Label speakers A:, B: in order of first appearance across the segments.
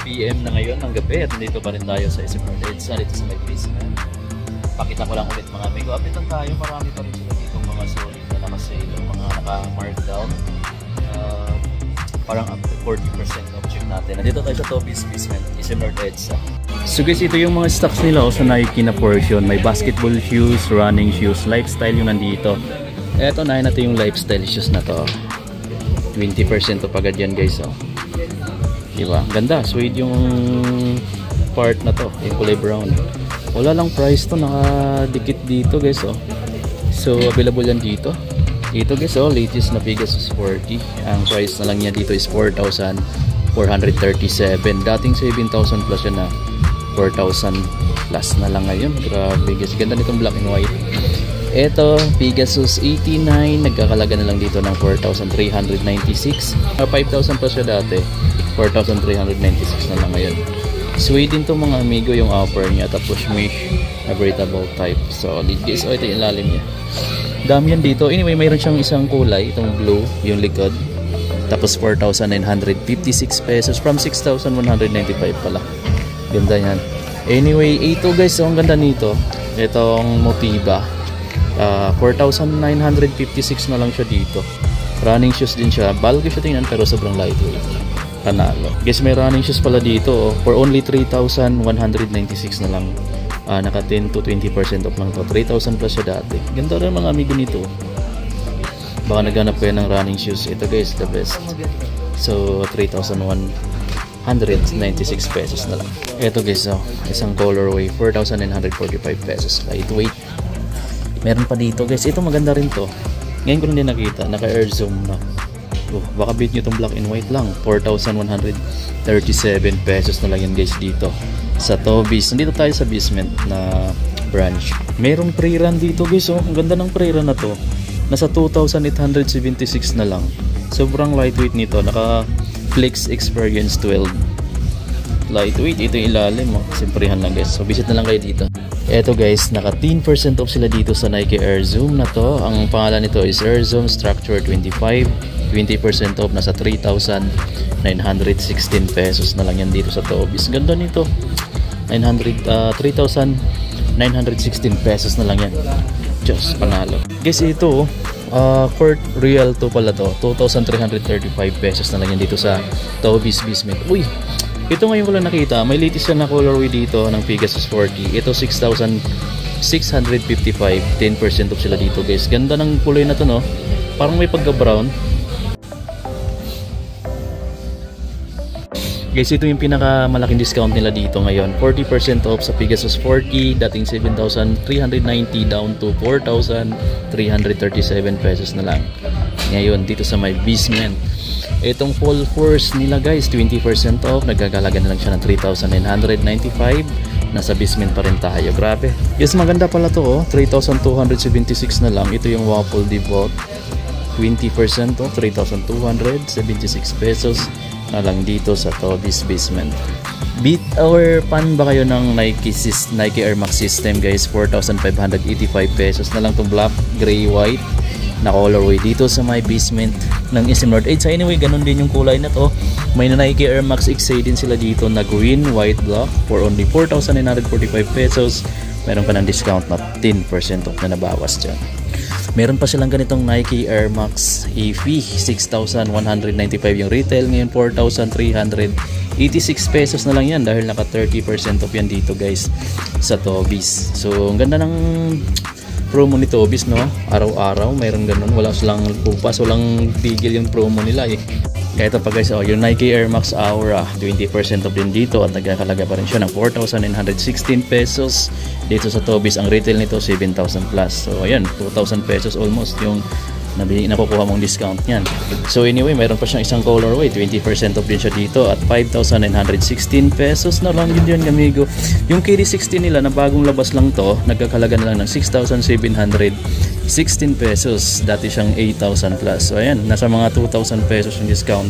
A: PM na ngayon ng gabi at nandito pa rin tayo sa SMR EDSA dito sa may basement. Pakita ko lang ulit mga amigo, update tayo, marami pa rin sila dito mga solid na nakasale, mga naka-markdown. Parang up to 40% of check natin. Nandito tayo sa Toby's Basement, SMR EDSA. So guys, ito yung mga stocks nila sa Nike na portion. May basketball shoes, running shoes, lifestyle yung nandito. Eto, nahin natin yung lifestyle shoes na to. 20% off agad yan guys. Diba? Ganda, suede yung part na to, yung kulay brown. Wala lang price to, nakadikit dito guys. So available yan dito. Dito guys, latest na Pegasus 40. Ang price na lang niya dito is 4,437. Dating 7,000 plus yan na 4,000 plus na lang ngayon. Grabe guys, ganda nitong black and white. Ito, Pegasus 89, nagkakalaga na lang dito ng 4,396. 5,000 pa siya dati, 4,396 na lang ngayon. Suede din itong mga amigo yung offer niya, tapos mesh na breathable type. Solid guys, ito yung ilalim niya. Dami yan dito. Anyway, mayroon siyang isang kulay, itong blue, yung likod. Tapos 4,956 pesos from 6,195 pala. Ganda yan. Anyway, ito guys, ang ganda nito. Itong Motiva. 4,956 na lang siya dito. Running shoes din siya. Bulky siya tingnan pero sobrang lightweight. Panalo. Guys, may running shoes pala dito. For only 3,196 na lang. Naka 10 to 20% off lang to. 3,000 plus siya dati. Ganda rin mga amigo nito. Baka naghanap kayo ng running shoes. Ito guys, the best. So, 3,196 pesos na lang. Ito guys, isang colorway. 4,945 pesos. Lightweight. Meron pa dito guys, ito maganda rin to. Ngayon ko lang din nakita, naka air zoom na. Baka beat nyo itong black and white lang. 4,137 pesos na lang yan guys dito sa Toby's. Nandito tayo sa basement na branch. Merong pre-run dito guys, ang ganda ng pre-run na to. Nasa 2,876 na lang. Sobrang lightweight nito, naka Flex Experience 12. Lightweight, ito yung ilalim simprehan lang guys. So visit na lang kayo dito. Eto guys, naka 10% off sila dito sa Nike Air Zoom na to. Ang pangalan nito is Air Zoom Structure 25. 20% off, nasa 3,916 pesos na lang yan dito sa Toby's. Ganda nito. 3,916 pesos na lang yan. Diyos, panalo. Guys, ito Court Real to pala to. 2,335 pesos na lang yan dito sa Toby's Basement. Uy! Ito ngayon ko lang nakita, may latest na colorway dito ng Pegasus 40. Ito 6,655, 10% off sila dito guys. Ganda ng kulay na to no. Parang may pagka-brown. Guys, ito yung pinakamalaking discount nila dito ngayon. 40% off sa Pegasus 40, dating 7,390 down to 4,337 pesos na lang. Ngayon dito sa my basement. Itong full force nila guys, 20% off, nagkakalaga na lang siya ng 3,995. Nasa basement pa rin tayo, grabe. Yes, maganda pala to 3,276 na lang. Ito yung Waffle Devote, 20% off, 3,276 pesos na lang dito sa Toby's Basement. Beat our pan ba kayo ng Nike Air Max System guys? 4,585 pesos na lang itong black, gray, white na colorway dito sa my basement ng SMR EDSA. Anyway, ganun din yung kulay na to. May Nike Air Max XA din sila dito na green, white, black for only 4,945 pesos. Meron pa ng discount na 10% off na nabawas dyan. Meron pa silang ganitong Nike Air Max EV, 6,195 yung retail. Ngayon 4,386 pesos na lang yan dahil naka 30% off yan dito guys sa Toby's. So ang ganda ng promo ni Toby's no, araw-araw mayroon ganun, wala silang pupas, walang tigil yung promo nila Kaya ito pa guys, yung Nike Air Max Aura, 20% off din dito at nagkakalaga pa rin siya ng 4,916 pesos dito sa Toby's. Ang retail nito 7,000 plus, so ayan, 2,000 pesos almost yung nakukuha mong discount niyan. So anyway, mayroon pa siyang isang colorway, 20% off din siya dito at 5,916 pesos na lang din yun amigo. Yung KD60 nila na bagong labas lang to, nagkakalaga na lang ng 6,716 pesos. Dati siyang 8,000 plus. So ayan, nasa mga 2,000 pesos yung discount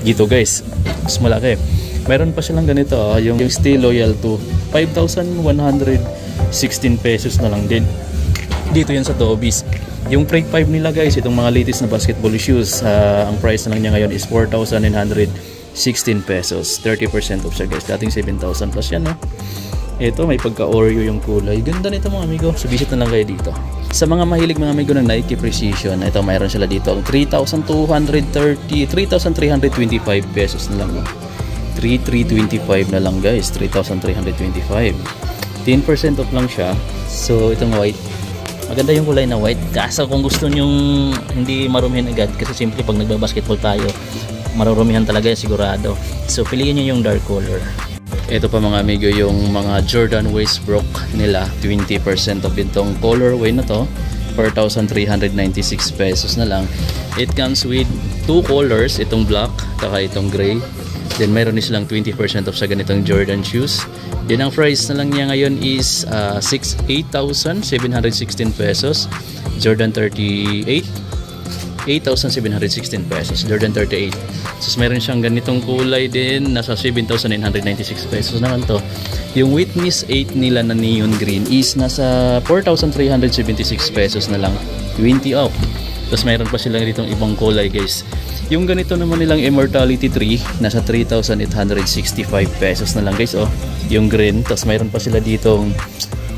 A: dito guys. Mas malaki. Mayroon pa silang ganito, yung Stay Loyal to 5,116 pesos na lang din. Dito yan sa Toby's. Yung Break 5 nila guys, itong mga latest na basketball shoes, ang price na lang niya ngayon is 4,960 16 pesos. 30% off siya guys. Dating 7,000 plus yan, no? Ito, may pagka-Oreo yung kulay. Ganda nito mga amigo. So, visit na lang kayo dito. Sa mga mahilig mga amigo ng Nike Precision, ito, mayroon sila dito ang 3,325 pesos na lang. 3,325 na lang guys. 3,325. 10% off lang siya. So, itong white. Maganda yung kulay na white. Kaso kung gusto nyong hindi marumihan agad, kasi simple pag nagbabasketball tayo, marurumihan talaga yan sigurado. So, piliin nyo yung dark color. Ito pa mga amigo yung mga Jordan Westbrook nila, 20% off itong colorway na to, 4,396 pesos na lang. It comes with 2 colors, itong black kaka itong gray. Then mayroon din silang 20% off sa ganitong Jordan shoes. Then ang price na lang niya ngayon is 8,716 pesos. Jordan 38, 8,716 pesos. Jordan 38. So meron siyang ganitong kulay din, nasa 7,996 pesos naman to. Yung Witness 8 nila na neon green is nasa 4,376 pesos na lang, 20 off. Tapos mayroon pa silang ditong ibang kulay guys. Yung ganito naman nilang Immortality 3 nasa 3,865 pesos na lang guys, oh. Yung green. Tapos mayroon pa sila ditong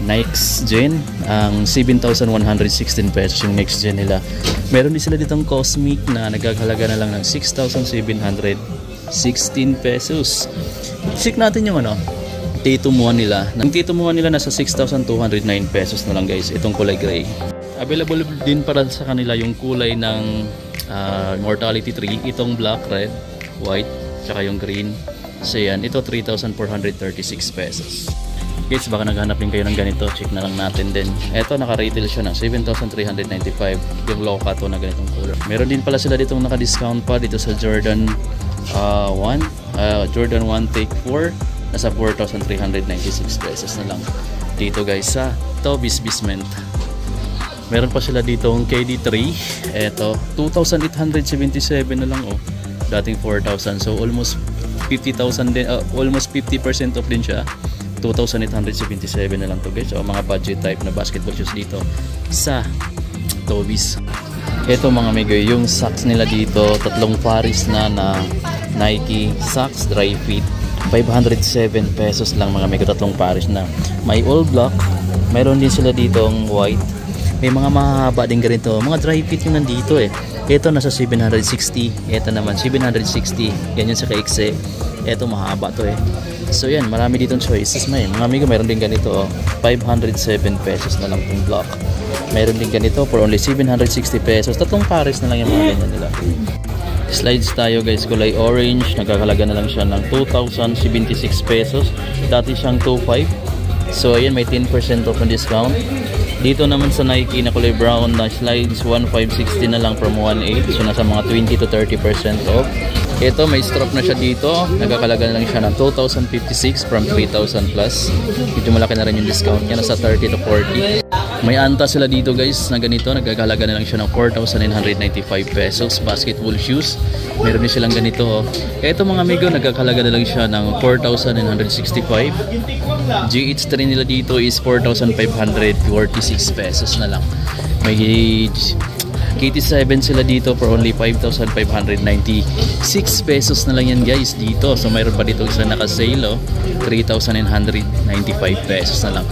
A: next gen, ang 7,116 pesos yung next gen nila. Meron din sila ditong Cosmic na nagkakalaga na lang ng 6,716 pesos. Check natin yung ano, T2 nila. Ang T2 nila nasa 6,209 pesos na lang guys, itong kulay gray. Available din para sa kanila yung kulay ng Immortality 3, itong black, red, white, tsaka yung green. So yan, ito 3,436 pesos. Guys, baka naghanap din kayo ng ganito, check na lang natin din. Ito, naka-retail siya ng 7,395, yung Locato na ganitong color. Meron din pala sila ditong naka-discount pa dito sa Jordan 1, Jordan 1 Take 4, nasa 4,396 pesos na lang. Dito guys sa Toby's Basement. Meron pa sila ditong KD3, eto 2,877 na lang, oh. Dating 4,000, so almost 50,000 din, almost 50% off din siya. 2,877 na lang to guys. So mga budget type na basketball shoes dito sa Toby's. Ito mga amigo, yung socks nila dito, tatlong pares na Nike socks dry fit, 507 pesos lang mga amigo, tatlong pares na. May all black, mayroon din sila ditong white. May mga mahaba din ganito, mga dry fit yung nandito eh. Ito nasa 760, ito naman 760, ganyan sa kaikse. Ito mahaba to eh. So yan, marami ditong choices. Mga amigo, mayroon din ganito, oh, 507 pesos na lang itong block. Mayroon din ganito for only 760 pesos. Tatlong pares na lang yung mga ganyan nila. Slides tayo guys, kulay orange, nagkakalaga na lang siya ng 2,076 pesos. Dati siyang 2,500. So ayan, may 10% off on discount. Dito naman sa Nike na kulay brown na slides, 1,560 na lang from 1,800. So nasa mga 20 to 30% off. Ito, may strap na siya dito. Nagkakalaga na lang siya ng 2,056 from 3,000 plus. Medyo malaki na rin yung discount niya. Nasa 30 to 40. May anta sila dito guys na ganito. Nagkakalaga na lang siya ng 4,995 pesos. Basketball shoes. Meron din silang ganito. Oh. Ito mga amigo, nagkakalaga na lang siya ng 4,965. GH3 nila dito is 4,546 pesos na lang. May KT7 sila dito for only 5,596 pesos na lang yan guys dito. So mayroon pa dito isa naka-sale, oh, 3,995 pesos na lang.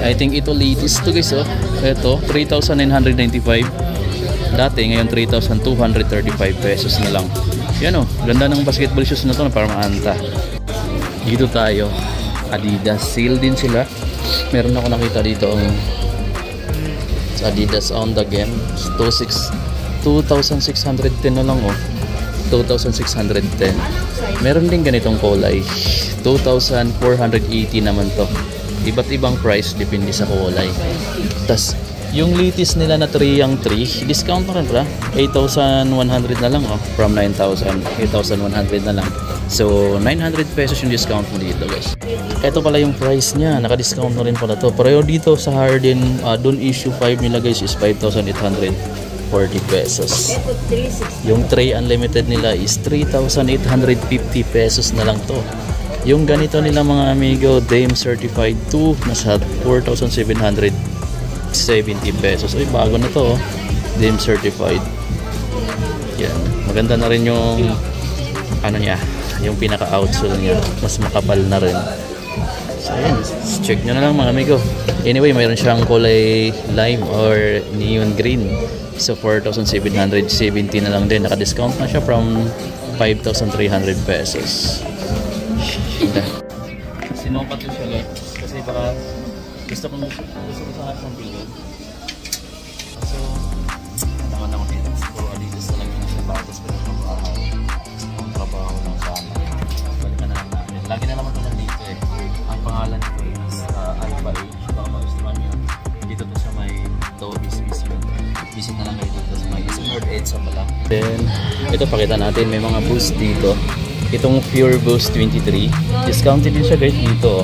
A: I think ito latest to guys, oh. Ito 3,995 dati, ngayon 3,235 pesos na lang. Yan, oh, ganda ng basketball shoes na to na para maanta. Dito tayo, Adidas, sale din sila. Meron ako nakita dito ang Adidas on the game, 2,610 na lang, oh. 2,610. Meron din ganitong kulay, 2,480 naman to. Iba't ibang price depende sa kulay. Tas yung latest nila na 3 yung 3, discount pa rin pala, 8,100 na lang, oh, from 9,000, 8,100 na lang. So 900 pesos yung discount mo dito guys. Ito pala yung price niya, naka-discount na rin pala to. Pero dito sa Harden, Dun issue 5 nila guys is 5,840 pesos. Yung 3 unlimited nila is 3,850 pesos na lang to. Yung ganito nila mga amigo, Dame Certified 2, nasa 4,770 pesos. Uy, bago na to, oh. Dame Certified. Yan, maganda na rin yung ano niya, yung pinaka-outsole niya. Mas makapal na rin. So ayan, check nyo na lang mga amigo. Anyway, mayroon siyang kulay lime or neon green. So 4,770 na lang din. Naka-discount na siya from 5,300 pesos. Sinukat ko siya guys. Kasi baka gusto ko sa harap ng bilog. So, naman ako dito. Puro Adidas talaga na siya. Tapos pero ang trabaho lang sana. Balikan na lang natin. Lagi na naman ito nandito eh. Ang pangalan ko is Alpha Age. Baka magustuhan nyo. Dito to sa may Toby's Visit. Visit na lang kayo dito sa may North Edsa pala. Then, ito pakita natin. May mga boost dito. Itong Pure Boost 23. Discounted din siya guys dito.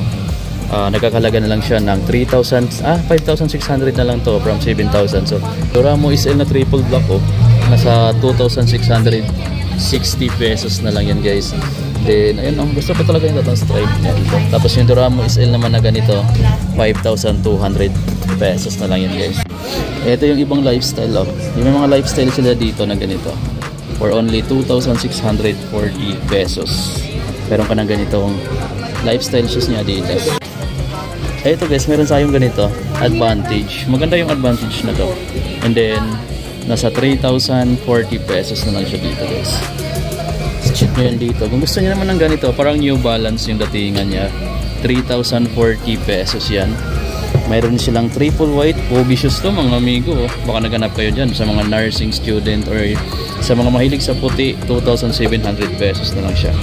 A: Nagkakalaga na lang siya ng 5,600 na lang to from 7,000. So, Doramo SL na triple block nasa 2,660 pesos na lang yan guys. Then, ayun gusto ko talaga yung tatang stripe niya dito. Tapos yung Doramo SL naman na ganito, 5,200 pesos na lang yan guys. Ito yung ibang lifestyle Yung may mga lifestyle sila dito na ganito for only 2,640 pesos. Meron ka ng ganitong lifestyle shoes niya dito. Ito guys, meron tayong ganito, Advantage. Maganda yung Advantage na to. And then, nasa 3,040 pesos na lang siya dito guys. Check nyo yan dito. Kung gusto nyo naman ng ganito, parang New Balance yung datingan niya. 3,040 pesos yan. Mayroon silang triple white pogi shoes to mga amigo. Baka naganap kayo dyan sa mga nursing student or sa mga mahilig sa puti, 2,700 pesos na lang siya.